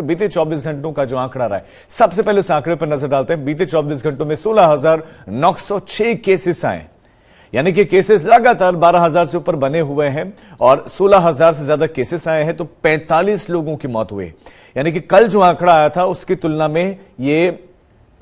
तो बीते 24 घंटों का जो आंकड़ा रहा है, सबसे पहले उस आंकड़े पर नजर डालते हैं। बीते 24 घंटों में 16,906 केसेस आए, यानी कि केसेस लगातार 12,000 से ऊपर बने हुए हैं और 16,000 से ज्यादा केसेस आए हैं, तो 45 लोगों की मौत हुई, यानी कि कल जो आंकड़ा आया था उसकी तुलना में ये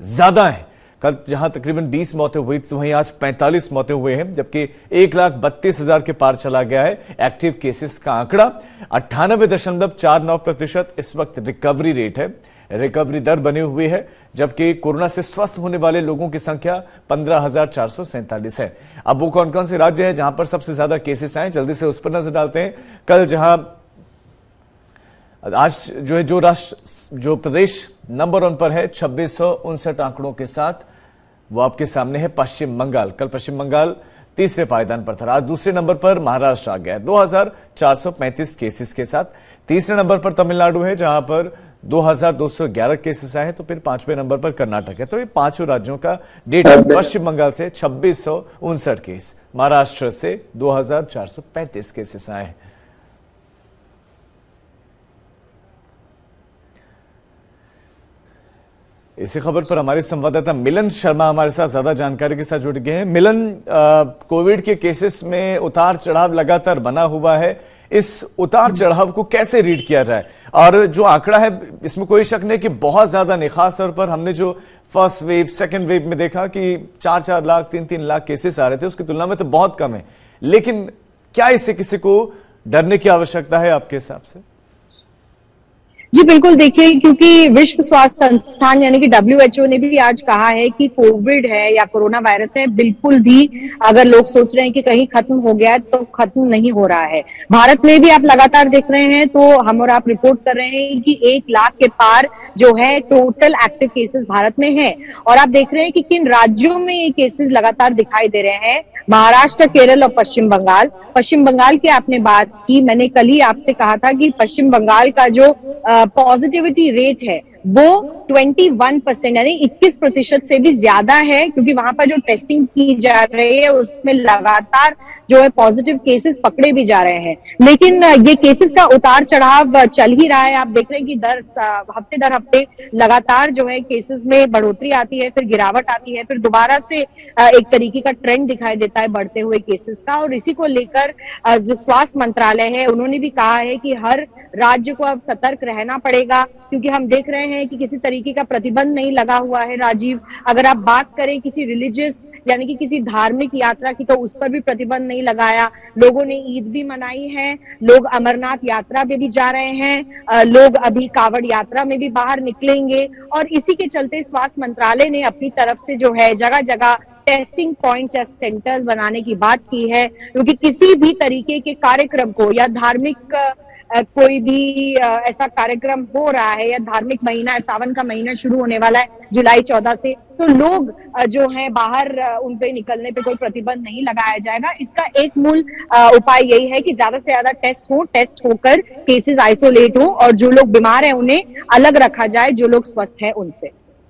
ज्यादा है। कल जहां तकरीबन 20 मौतें हुई तो वहीं आज 45 मौतें हुए हैं, जबकि 1,32,000 के पार चला गया है एक्टिव केसेस का आंकड़ा। 98.49% इस वक्त रिकवरी रेट है, रिकवरी दर बनी हुई है, जबकि कोरोना से स्वस्थ होने वाले लोगों की संख्या 15,447 है। अब वो कौन कौन से राज्य हैं जहां पर सबसे ज्यादा केसेस आए, जल्दी से उस पर नजर डालते हैं। कल जहां आज जो प्रदेश नंबर 1 पर है 2659 आंकड़ों के साथ, वो आपके सामने है पश्चिम बंगाल। कल पश्चिम बंगाल तीसरे पायदान पर था। आज दूसरे नंबर पर महाराष्ट्र आ गया है 2,435 केसेस के साथ। तीसरे नंबर पर तमिलनाडु है जहां पर 2,211 केसेस आए हैं, तो फिर 5वें नंबर पर कर्नाटक है। तो ये पांचों राज्यों का डेटा, पश्चिम बंगाल से 2659 केस, महाराष्ट्र से 2,435 केसेस आए हैं। इसी खबर पर हमारे संवाददाता मिलन शर्मा हमारे साथ ज्यादा जानकारी के साथ जुड़ गए हैं। मिलन, कोविड के केसेस में उतार चढ़ाव लगातार बना हुआ है, इस उतार चढ़ाव को कैसे रीड किया जाए? और जो आंकड़ा है इसमें कोई शक नहीं कि बहुत ज्यादा नहीं, खास तौर पर हमने जो फर्स्ट वेव सेकंड वेव में देखा कि 4-4 लाख 3-3 लाख केसेस आ रहे थे, उसकी तुलना में तो बहुत कम है। लेकिन क्या इससे किसी को डरने की आवश्यकता है आपके हिसाब से? जी बिल्कुल, देखिए, क्योंकि विश्व स्वास्थ्य संस्थान यानी कि WHO ने भी आज कहा है कि कोविड है या कोरोना वायरस है, बिल्कुल भी अगर लोग सोच रहे हैं कि कहीं खत्म हो गया है तो खत्म नहीं हो रहा है। भारत में भी आप लगातार देख रहे हैं, तो हम और आप रिपोर्ट कर रहे हैं कि 1 लाख के पार जो है टोटल एक्टिव केसेस भारत में है। और आप देख रहे हैं कि किन राज्यों में ये केसेस लगातार दिखाई दे रहे हैं, महाराष्ट्र, केरल और पश्चिम बंगाल। पश्चिम बंगाल की आपने बात की, मैंने कल ही आपसे कहा था कि पश्चिम बंगाल का जो पॉजिटिविटी रेट है वो 21% यानी 21% से भी ज्यादा है, क्योंकि वहां पर जो टेस्टिंग की जा रही है उसमें लगातार जो है पॉजिटिव केसेस पकड़े भी जा रहे हैं। लेकिन ये केसेस का उतार चढ़ाव चल ही रहा है। आप देख रहे हैं कि हफ्ते दर हफ्ते लगातार जो है केसेस में बढ़ोतरी आती है, फिर गिरावट आती है, फिर दोबारा से एक तरीके का ट्रेंड दिखाई देता है बढ़ते हुए केसेस का। और इसी को लेकर जो स्वास्थ्य मंत्रालय है उन्होंने भी कहा है कि हर राज्य को अब सतर्क रहना पड़ेगा, क्योंकि हम देख रहे हैं कि किसी तरीके का प्रतिबंध नहीं लगा हुआ है। राजीव, अगर आप बात करें किसी रिलीजियस यानी कि किसी धार्मिक यात्रा की, तो उस पर भी प्रतिबंध नहीं लगाया। लोगों ने ईद भी मनाई है, लोग अमरनाथ यात्रा पे भी जा रहे हैं, लोग अभी कावड़ यात्रा में भी बाहर निकलेंगे। और इसी के चलते स्वास्थ्य मंत्रालय ने अपनी तरफ से जो है जगह जगह टेस्टिंग पॉइंट्स या सेंटर्स बनाने की बात की है, क्योंकि किसी भी तरीके के कार्यक्रम को या धार्मिक कोई भी ऐसा कार्यक्रम हो रहा है, या धार्मिक महीना, सावन का महीना शुरू होने वाला है जुलाई 14 से, तो लोग जो हैं बाहर उन पे निकलने पे कोई प्रतिबंध नहीं लगाया जाएगा। इसका एक मूल उपाय यही है कि ज्यादा से ज्यादा टेस्ट होकर केसेस आइसोलेट हो, और जो लोग बीमार हैं उन्हें अलग रखा जाए जो लोग स्वस्थ हैं उनसे।